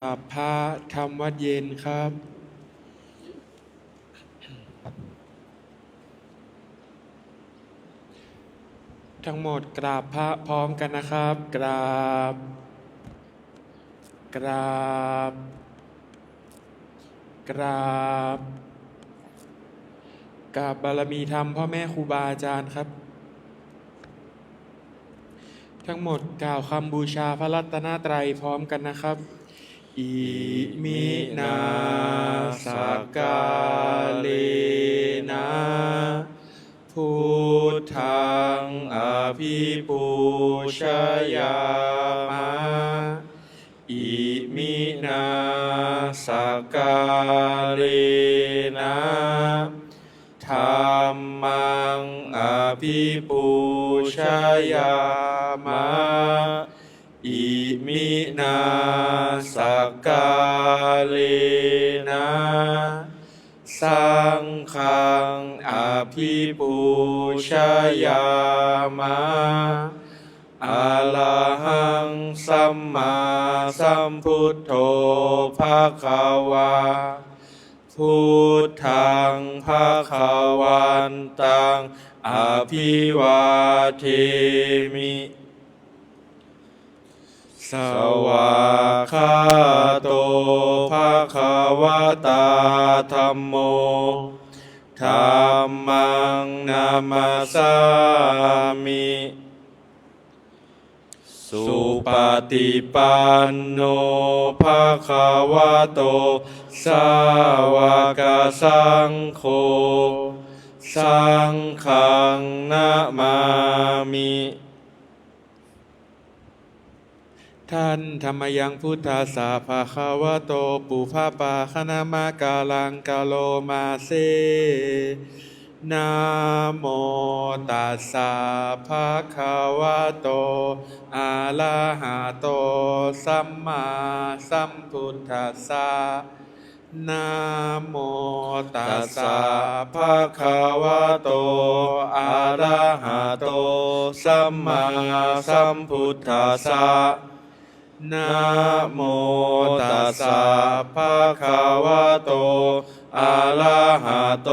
พระธรรมวัดเย็นครับ ทั้งหมดกราบพระพร้อมกันนะครับ กราบ กราบ กราบ กราบบารมีธรรมพ่อแม่ครูบาอาจารย์ครับ ทั้งหมดกล่าวคำบูชาพระรัตนตรัยพร้อมกันนะครับ อิมินาสกาเลนะพุทธังอภิปูชยามะอิมินาสกาเลนะธัมมังอภิปูชยามะอิมินาสกาเลนะสังฆังอภิปูชยามะอะระหังสัมมาสัมพุทโธภะคะวาพุทธังภะคะวันตังอภิวาเทมิสวากขาโตภะคะวะตาธัมโมธัมมังนามัสสามิสุปฏิปันโนภะคะวะโตสาวกสังโฆสังฆังนะมามิท่านธรรมยังพุทธาสาภาคาวะโตปุพพาคณามากาลังกาโลมาเซนะโมตัสสะภะคะวะโตอะระหะโตสัมมาสัมพุทธัสสะนะโมตัสสะภะคะวะโตอะระหะโตสัมมาสัมพุทธัสสะนะโมตัสสะภะคะวะโตอะระหะโต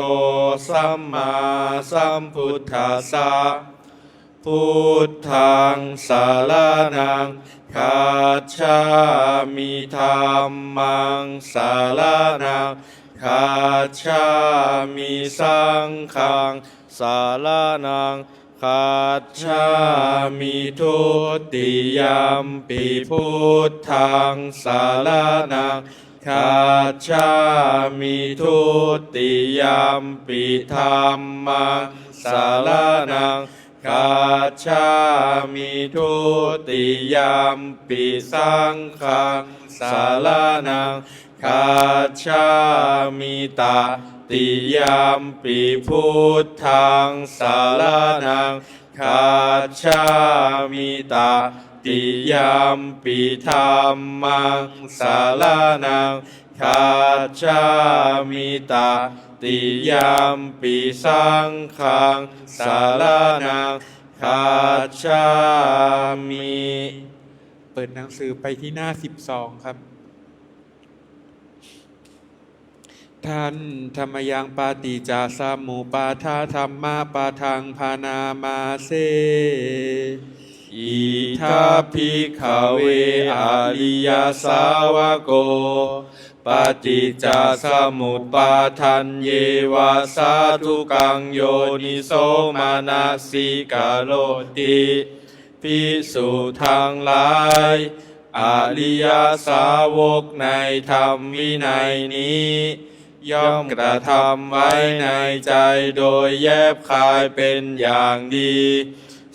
สัมมาสัมพุทธัสสะพุทธังสารนังคัจฉามิธัมมังสารนังคัจฉามิสังฆังสารนังคัจฉามิทุติยัมปิพุทธังสารนังคัจฉามิทุติยัมปิธัมมังสารนังคัจฉามิทุติยัมปิสังฆังสารนังคัจฉามิตติยัมปิพุทธังสารนังคัจฉามิตติยัมปิธัมมังสารนังคัจฉามิตติยัมปิสังฆังสารนังคัจฉามิเปิดหนังสือไปที่หน้า12ครับท่านธรรมยังปาติจาสมุปาทาธรรมะปะทังพานามาเสอิทัพพิขเวอริยสาวโกปฏิจจสมุปปาทันเยวะสาธุกังโยนิโสมานะสิกาโลติภิกษุทั้งหลายอริยสาวกในธรรมวินัยนี้ย่อมกระทำไว้ในใจโดยแยบคายเป็นอย่างดี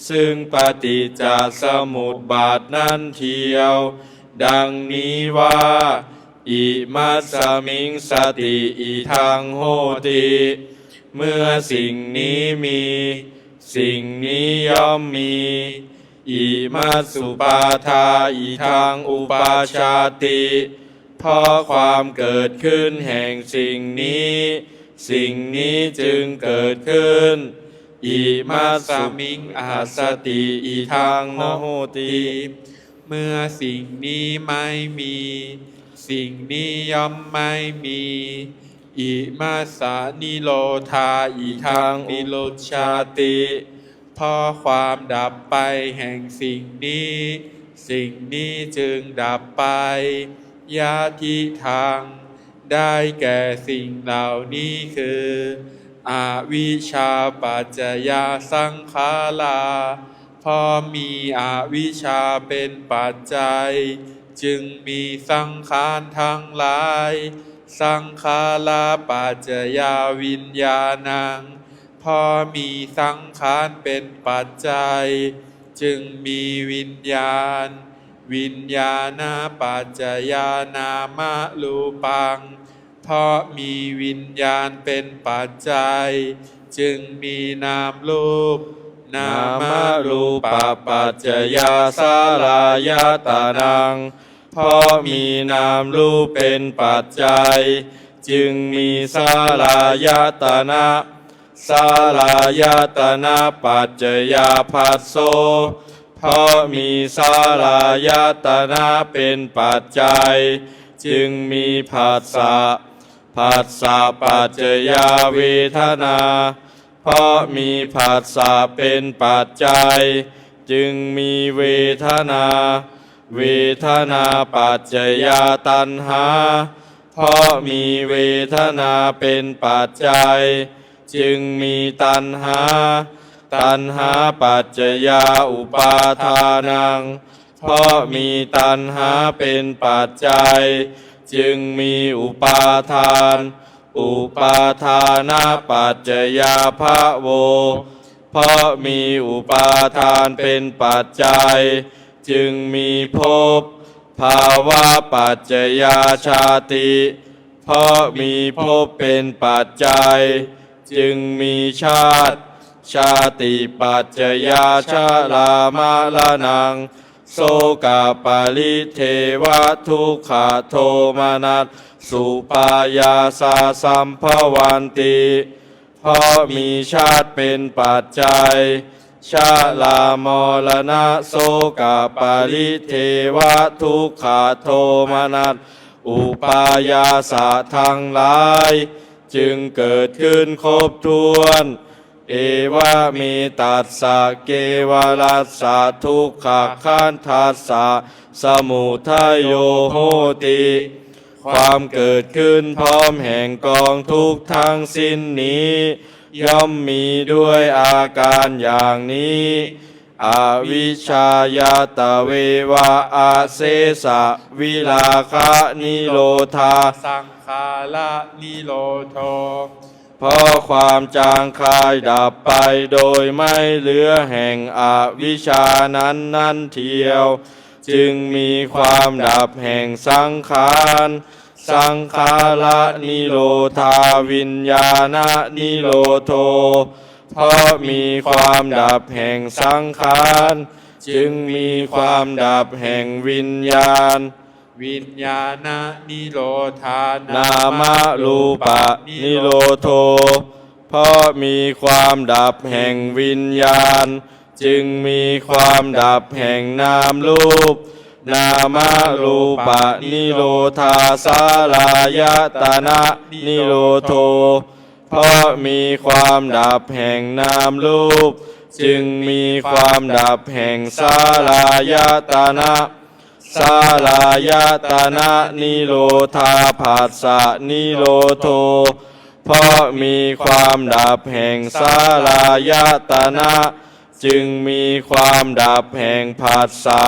ซึ่งปฏิจจสมุปบาทนั้นเทียวดังนี้ว่าอิมัสสมิงสติอิทังโหติเมื่อสิ่งนี้มีสิ่งนี้ย่อมมีอิมัสสุปาทาอิทังอุปาชาติเพราะความเกิดขึ้นแห่งสิ่งนี้สิ่งนี้จึงเกิดขึ้นอิมัสสมิงอาสติอิทังโหติเมื่อสิ่งนี้ไม่มี สิ่งนี้ย่อมไม่มีอิมาสานิโรธาอิทังนิโรธชาติเพราะความดับไปแห่งสิ่งนี้สิ่งนี้จึงดับไปยะทิทางได้แก่สิ่งเหล่านี้คืออวิชชาปัจจยสังขาราเพราะมีอวิชชาเป็นปัจจัยจึงมีสังขารทั้งหลายสังขาราปัจจยวิญญาณังเพราะมีสังขารเป็นปัจจัยจึงมีวิญญาณวิญญาณปัจจยานามรูปังเพราะมีวิญญาณเป็นปัจจัยจึงมีนามรูปนามรูปปัจจยสลายตานังเพราะมีนามรูปเป็นปัจจัยจึงมีสลายตนะสลายตนะปัจจยภัสโสเพราะมีสลายตนะเป็นปัจจัยจึงมีผัสสะผัสสะปัจจยเวทนาเพราะมีผัสสะเป็นปัจจัยจึงมีเวทนาเวทนาปัจจยตัณหาเพราะมีเวทนาเป็นปัจจัยจึงมีตัณหาตัณหาปัจจยอุปาทานังเพราะมีตัณหาเป็นปัจจัยจึงมีอุปาทานอุปาทานาปัจจยภโวเพราะมีอุปาทานเป็นปัจจัยจึงมีภพภาวะปัจจยชาติเพราะมีภพเป็นปัจจัยจึงมีชาติชาติปัจจยชรามาลนังโสกปาลิเทวทุกขโทมนัสสุปายาสาสัมภวันติเพราะมีชาติเป็นปัจจัยชรามรณะโสกปาลิเทวทุกขโทมนัสอุปายาสะทั้งหลายจึงเกิดขึ้นครบถ้วนเอวะเมตัสสะเกวรัสสะทุกขขันธัสสะสมุทัยโยโหติความเกิดขึ้นพร้อมแห่งกองทุกข์ทั้งสิ้นนี้ย่อมมีด้วยอาการอย่างนี้อวิชชายตเววะอาเสสะวิลาคะนิโรธาสังขาระนิโรโธเพราะความจางคลายดับไปโดยไม่เหลือแห่งอวิชชานั้นเทียวจึงมีความดับแห่งสังขารสังขาระนิโรธาวิญญาณนิโรโธเพราะมีความดับแห่งสังขารจึงมีความดับแห่งวิญญาณวิญญาณนิโรธานามรูปะนิโรโธเพราะมีความดับแห่งวิญญาณจึงมีความดับแห่งนามรูปนามรูปะนิโรธาสลายตนะนิโรโธเพราะมีความดับแห่งนามรูปจึงมีความดับแห่งสลายตนะสลายตนะนิโรธาผัสสะนิโรโธเพราะมีความดับแห่งสลายตนะจึงมีความดับแห่งผัสสะ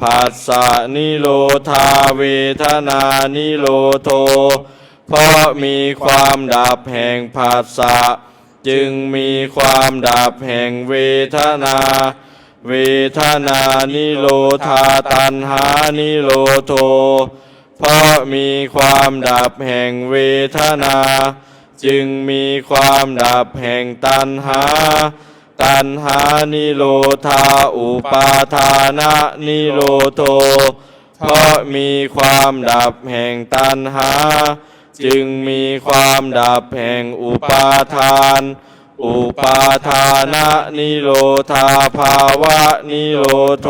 ผัสสะนิโรธาเวทนานิโรโธเพราะมีความดับแห่งผัสสะจึงมีความดับแห่งเวทนาเวทนานิโรธาตัณหานิโรโธเพราะมีความดับแห่งเวทนาจึงมีความดับแห่งตัณหาตัณหานิโรธาอุปาทานะนิโรโธเพราะมีความดับแห่งตัณหาจึงมีความดับแห่งอุปาทานอุปาทานะนิโรธาภาวะนิโรโธ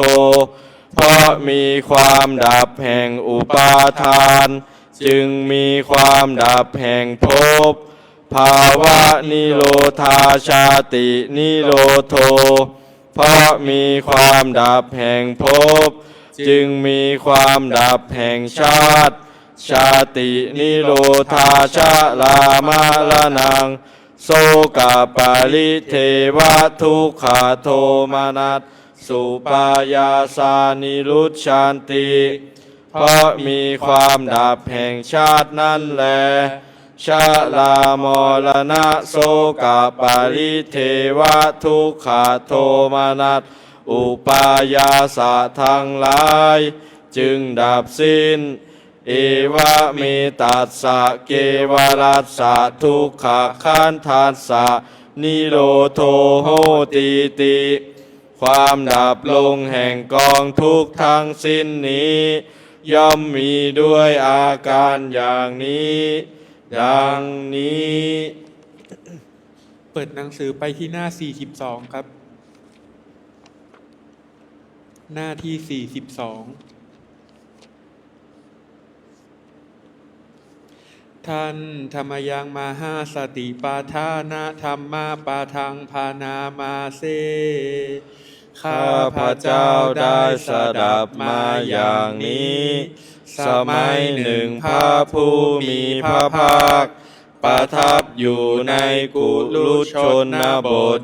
เพราะมีความดับแห่งอุปาทานจึงมีความดับแห่งภพภาวะนิโรธาชาตินิโรโธเพราะมีความดับแห่งภพจึงมีความดับแห่งชาติชาตินิโรธาชาลามารนังโสกปาริเทวทุกขโทมานัสสุปายาสานิรุชชันติเพราะมีความดับแห่งชาตินั่นแลชาลามรณะโสกปาริเทวทุกขโทมานัสอุปายาสะทั้งหลายจึงดับสิ้นเอวะเมตัสสะเกวรัสสะทุกขขันธัสสะนิโรโธโหติติความดับลงแห่งกองทุกข์ทั้งสิ้นนี้ย่อมมีด้วยอาการอย่างนี้ดังนี้ เปิดหนังสือไปที่หน้า42ครับหน้าที่42ท่านธรรมยังมหาสติปาทานะธรรมะปาทังพานามาเสข้าพระเจ้าได้สดับมาอย่างนี้สมัยหนึ่งพระผู้มีพระภาคประทับอยู่ในกุลุชนบท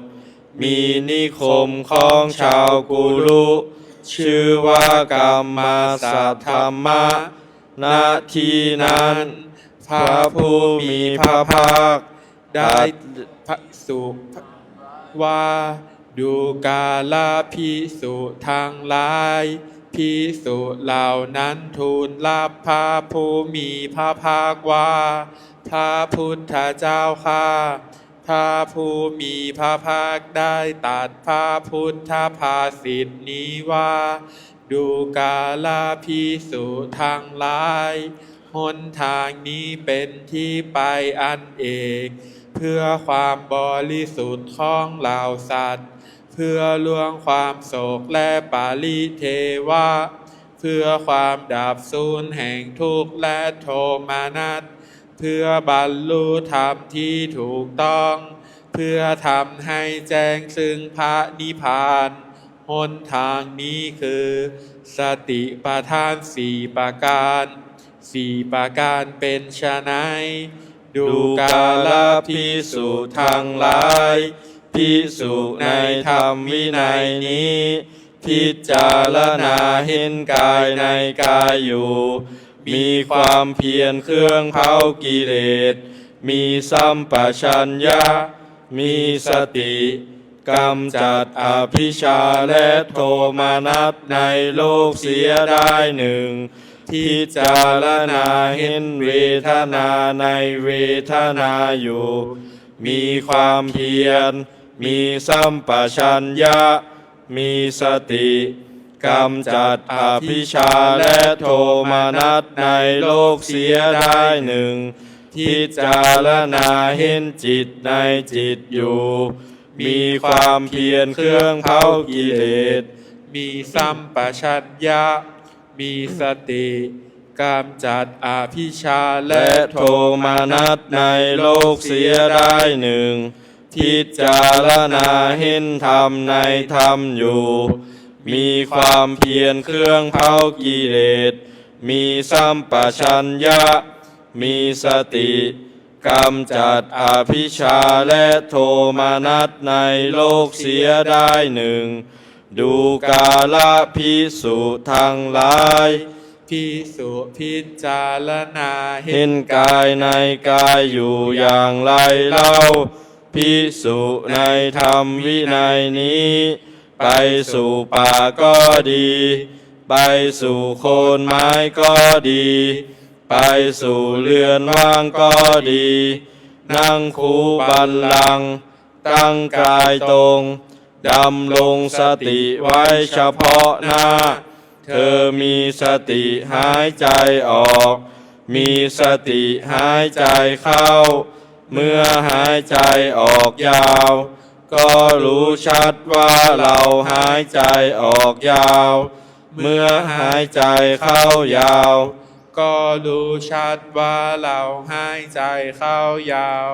มีนิคมของชาวกุลุชื่อว่ากรรมสัทธรรมะณที่นั้นพระผู้มีพระภาคได้พระสุว่าดูกาลภิกษุทั้งหลายภิกษุเหล่านั้นทูลรับพระผู้มีพระภาคว่าพระพุทธเจ้าข้าพระผู้มีพระภาคได้ตรัสพระพุทธภาษิตนี้ว่าดูกาลภิกษุทั้งหลายหนทางนี้เป็นที่ไปอันเอกเพื่อความบริสุทธิ์ของเหล่าสัตว์เพื่อล่วงความโศกและปาริเทวะเพื่อความดับสูญแห่งทุกข์และโทมนัสเพื่อบรรลุธรรมที่ถูกต้องเพื่อทำให้แจ้งซึ่งพระนิพพานหนทางนี้คือสติปัฏฐาน4ประการ4ประการเป็นไฉนดูกาลภิกษุทั้งหลายภิกษุในธรรมวินัยนี้พิจารณาเห็นกายในกายอยู่มีความเพียรเครื่องเผากิเลสมีสัมปชัญญะมีสติกำจัดอภิชฌาและโทมนัสในโลกเสียได้หนึ่งพิจารณาเห็นเวทนาในเวทนาอยู่มีความเพียรมีสัมปชัญญะมีสติกำจัดอภิชฌาและโทมนัสในโลกเสียได้หนึ่งพิจารณาเห็นจิตในจิตอยู่มีความเพียรเครื่องเผากิเลสมีสัมปชัญญะมีสติกำจัดอภิชฌาและโทมนัสในโลกเสียได้หนึ่งพิจารณาเห็นธรรมในธรรมอยู่มีความเพียรเครื่องเผากิเลสมีสัมปชัญญะมีสติกำจัดอภิชฌาและโทมนัสในโลกเสียได้หนึ่งดูกาลภิกษุทั้งหลายภิกษุพิจารณาเห็นกายในกายอยู่อย่างไรเล่าภิกษุในธรรมวินัยนี้ไปสู่ป่าก็ดีไปสู่โคนไม้ก็ดีไปสู่เรือนว่างก็ดีนั่งคูบัลลังก์ตั้งกายตรงดำรงสติไว้เฉพาะหน้าเธอมีสติหายใจออกมีสติหายใจเข้าเมื่อหายใจออกยาวก็รู้ชัดว่าเราหายใจออกยาว เมื่อหายใจเข้ายาว ก็รู้ชัดว่าเราหายใจเข้ายาว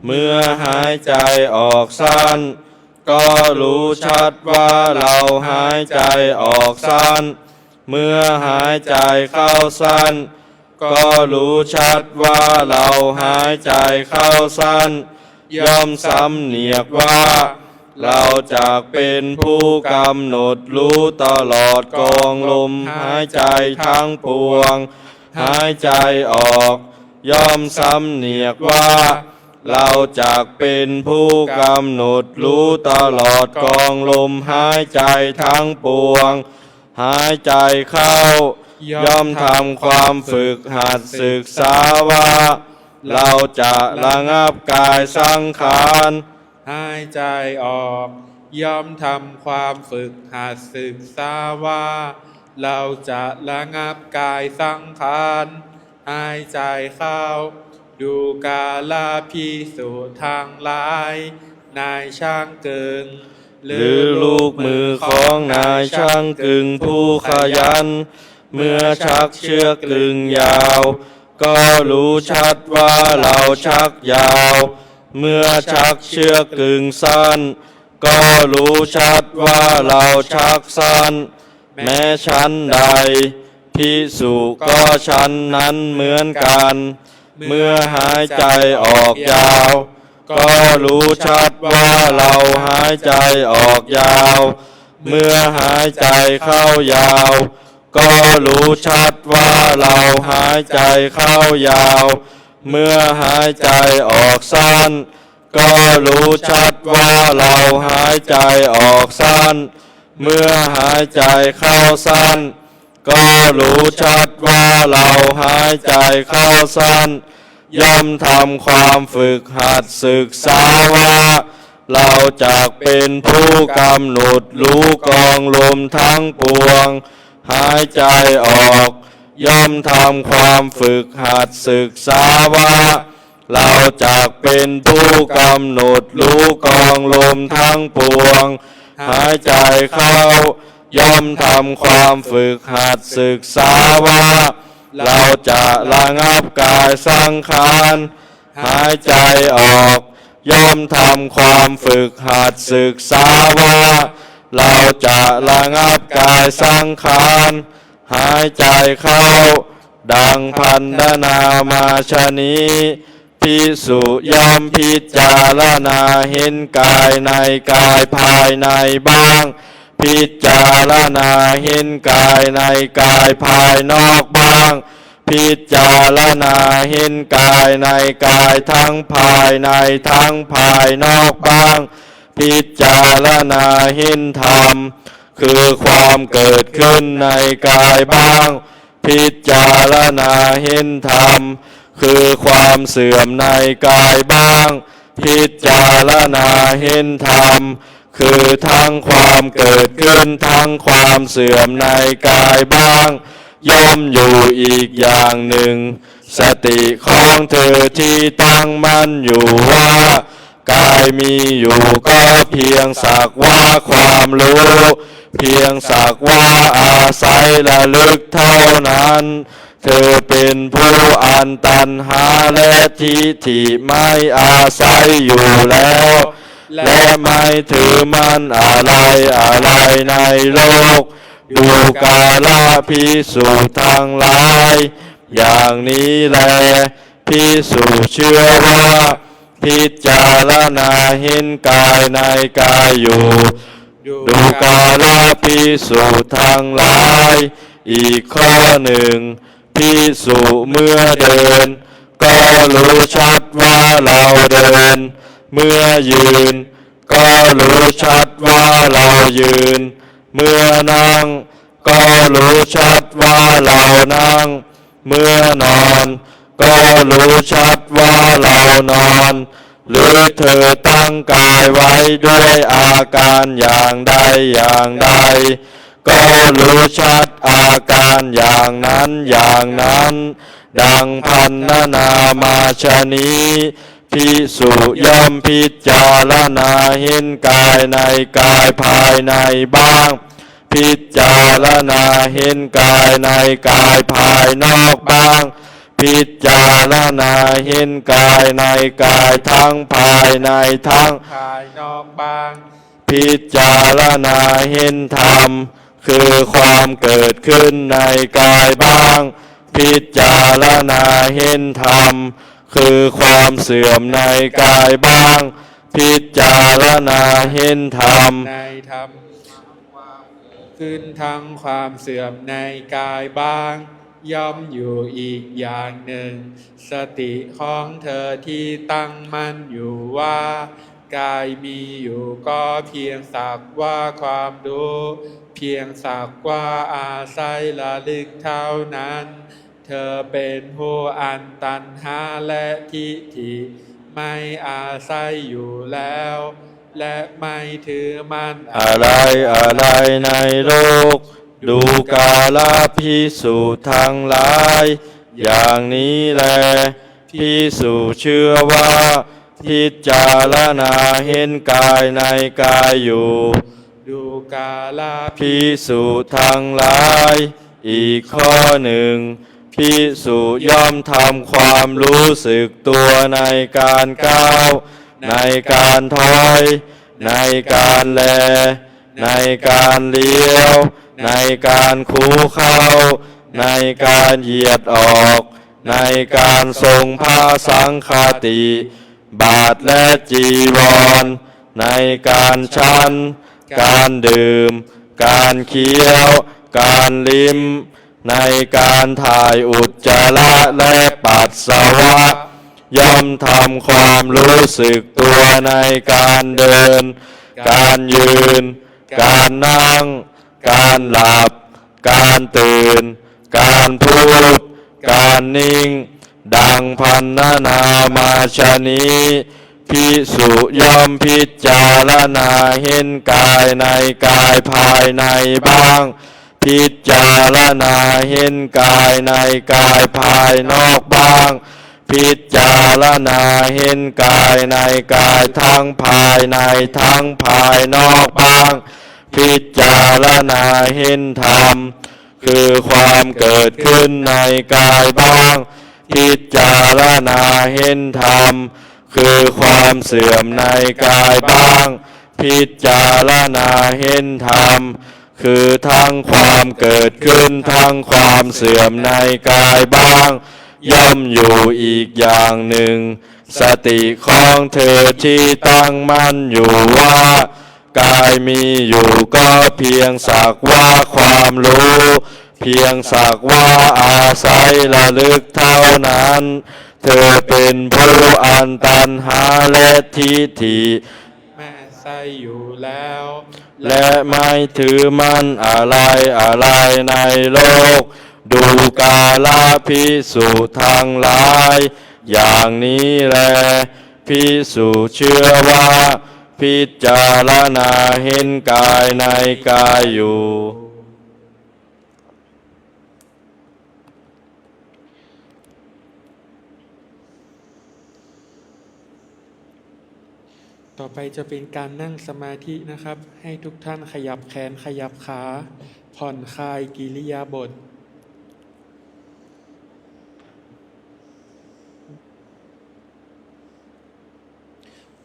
เมื่อหายใจออกสั้น ก็รู้ชัดว่าเราหายใจออกสั้น เมื่อหายใจเข้าสั้น ก็รู้ชัดว่าเราหายใจเข้าสั้น ย่อมสำเนียกว่า เราจะเป็นผู้กำหนดรู้ตลอดกองลมหายใจทั้งปวง หายใจออก ย่อมสำเนียกว่า เราจะเป็นผู้กำหนดรู้ตลอดกองลมหายใจทั้งปวง หายใจเข้า ย่อมทำความฝึกหัดศึกษาว่า เราจะระงับกายสังขาร หายใจออกย่อมทำความฝึกหัดศึกษาว่า เราจะระงับกายสังขารหายใจเข้าดูกาลพิสูจน์ทางหลายนายช่างกึ่ง หรือลูกมือของนายช่างกึ่งผู้ขยัน เมื่อชักเชือกกึ่งยาว ก็รู้ชัดว่าเราชักยาว เมื่อชักเชือกกึ่งสั้น ก็รู้ชัดว่าเราชักสั้น แม้ชั้นใดภิกษุก็ชั้นนั้นเหมือนกัน เมื่อหายใจออกยาว ก็รู้ชัดว่าเราหายใจออกยาว เมื่อหายใจเข้ายาว ก็รู้ชัดว่าเราหายใจเข้ายาว เมื่อหายใจออกสั้น ก็รู้ชัดว่าเราหายใจออกสั้น เมื่อหายใจเข้าสั้น ก็รู้ชัดว่าเราหายใจเข้าสั้น ย่อมทำความฝึกหัดศึกษาว่า เราจะเป็นผู้กำหนดรู้กองลมทั้งปวง หายใจออก ย่อมทำความฝึกหัดศึกษาว่า เราจะเป็นผู้กำหนดรู้กองลมทั้งปวง หายใจเข้า ย่อมทำความฝึกหัดศึกษาว่า เราจะระงับกายสังขารหายใจออก ย่อมทำความฝึกหัดศึกษาว่า เราจะระงับกายสังขารหายใจเข้า ดังพันนามาชนี้ภิกษุย่อมพิจารณาเห็นกายในกายภายในบ้าง พิจารณาเห็นกายในกายภายนอกบ้าง พิจารณาเห็นกายในกายทั้งภายในทั้งภายนอกบ้าง พิจารณาเห็นธรรม คือความเกิดขึ้นในกายบ้าง พิจารณาเห็นธรรม คือความเสื่อมในกายบ้าง พิจารณาเห็นธรรม คือทั้งความเกิดขึ้นทั้งความเสื่อมในกายบ้าง ย่อมอยู่อีกอย่างหนึ่ง สติของเธอที่ตั้งมั่นอยู่ว่า กายมีอยู่ก็เพียงสักว่าความรู้ เพียงสักว่าอาศัยระลึกเท่านั้น เธอเป็นผู้อันตัณหาและทิฏฐิไม่อาศัยอยู่แล้ว และไม่ถือมันอะไรในโลก ดูกาลภิกษุทั้งหลาย อย่างนี้แลภิกษุเชื่อว่า พิจารณาเห็นกายในกายอยู่ ดูกาลภิกษุทั้งหลาย อีกข้อหนึ่งภิกษุเมื่อเดิน ก็รู้ชัดว่าเราเดิน เมื่อยืน ก็รู้ชัดว่าเรายืน เมื่อนั่ง ก็รู้ชัดว่าเรานั่ง เมื่อนอน ก็รู้ชัดว่าเรานอน หรือเธอตั้งกายไว้ด้วยอาการอย่างใดอย่างใด ก็รู้ชัดอาการอย่างนั้น ดังพันนามาชนี้ภิกษุย่อมพิจารณาเห็นกายในกายภายในบ้าง พิจารณาเห็นกายในกายภายนอกบ้างพิจารณาเห็นกายในกายทั้งภายในทั้งภายนอกบ้างพิจารณาเห็นธรรมคือความเกิดขึ้นในกายบ้างพิจารณาเห็นธรรมคือความเสื่อมในกายบ้างพิจารณาเห็นธรรมในธรรมขึ้นทั้งความเสื่อมในกายบ้างย่อมอยู่อีกอย่างหนึ่งสติของเธอที่ตั้งมั่นอยู่ว่ากายมีอยู่ก็เพียงสักว่าความรู้เพียงสักว่าอาศัยระลึกเท่านั้นเธอเป็นผู้อันตัณหาและทิฏฐิไม่อาศัยอยู่แล้วและไม่ถือมั่นอะไรในโลกดูกาลภิกษุทั้งหลายอย่างนี้แลภิกษุเชื่อว่าพิจารณาเห็นกายในกายอยู่ดูกาลภิกษุทั้งหลายอีกข้อหนึ่งภิกษุย่อมทำความรู้สึกตัวในการก้าวในการถอยในการแลในการเลี้ยวในการคูเข้าในการเหยียดออกในการทรงผ้าสังฆาติบาทและจีวรในการฉันการดื่มการเคี้ยวการลิ้มในการถ่ายอุจจาระและปัสสาวะย่อมทำความรู้สึกตัวในการเดินการยืนการนั่งการหลับการตื่นการพูดการนิ่งดังพันนามาชนี้ภิกษุย่อมพิจารณาเห็นกายในกายภายในบ้างพิจารณาเห็นกายในกายภายนอกบ้างพิจารณาเห็นกายในกายทั้งภายในทั้งภายนอกบ้างพิจารณาเห็นธรรมคือความเกิดขึ้นในกายบ้างพิจารณาเห็นธรรมคือความเสื่อมในกายบ้างพิจารณาเห็นธรรมคือทั้งความเกิดขึ้นทั้งความเสื่อมในกายบ้างย่อมอยู่อีกอย่างหนึ่งสติของเธอที่ตั้งมั่นอยู่ว่ากายมีอยู่ก็เพียงสักว่าความรู้เพียงสักว่าอาศัยระลึกเท่านั้นเธอเป็นผู้อันตัณหาและทิฏฐิแม่ใส่อยู่แล้วและไม่ถือมั่นอะไรในโลกดูกาลภิกษุทั้งหลายอย่างนี้แลภิกษุเชื่อว่าพิจารณาเห็นกายในกายอยู่ต่อไปจะเป็นการนั่งสมาธินะครับให้ทุกท่านขยับแขนขยับขาผ่อนคลายกิริยาบถ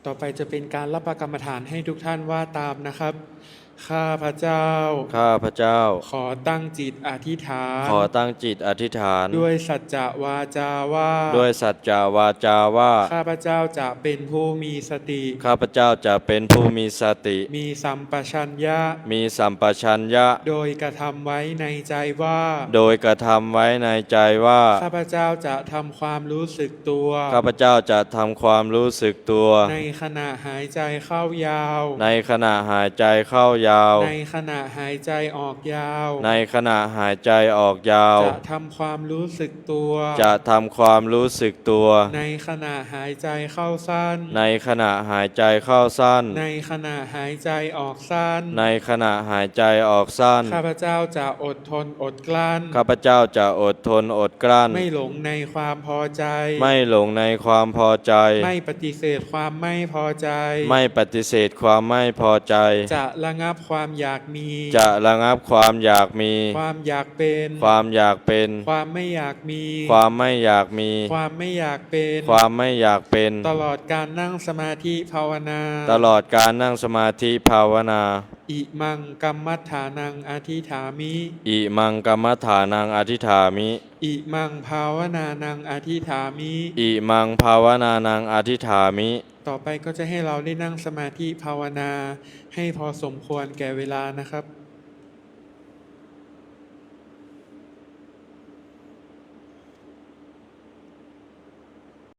ต่อไปจะเป็นการรับประกรรมฐานให้ทุกท่านว่าตามนะครับข้าพเจ้าขอตั้งจิตอธิษฐานด้วยสัจจะวาจาว่าข้าพเจ้าจะเป็นผู้มีสติมีสัมปชัญญะโดยกระทำไว้ในใจว่าข้าพเจ้าจะทำความรู้สึกตัวในขณะหายใจเข้ายาวในขณะหายใจออกยาวจะทำความรู้สึกตัวในขณะหายใจเข้าสั้นในขณะหายใจออกสั้นข้าพเจ้าจะอดทนอดกลั้นไม่หลงในความพอใจไม่ปฏิเสธความไม่พอใจจะระงับ บความอยากมี จะระงับความอยากมี ความอยากเป็น ความอยากเป็น ความไม่อยากมี ความไม่อยากมี ความไม่อยากเป็น ความไม่อยากเป็น ตลอดการนั่งสมาธิภาวนา ตลอดการนั่งสมาธิภาวนา อิมังกัมมัฏฐานังอธิฐามิ อิมังกรรมฐานังอธิษฐามิ อิมังภาวนานังอธิฐามิ อิมังภาวนานังอธิษฐามิ ต่อไปก็จะให้เราได้นั่งสมาธิภาวนา ให้พอสมควรแก่เวลานะครับ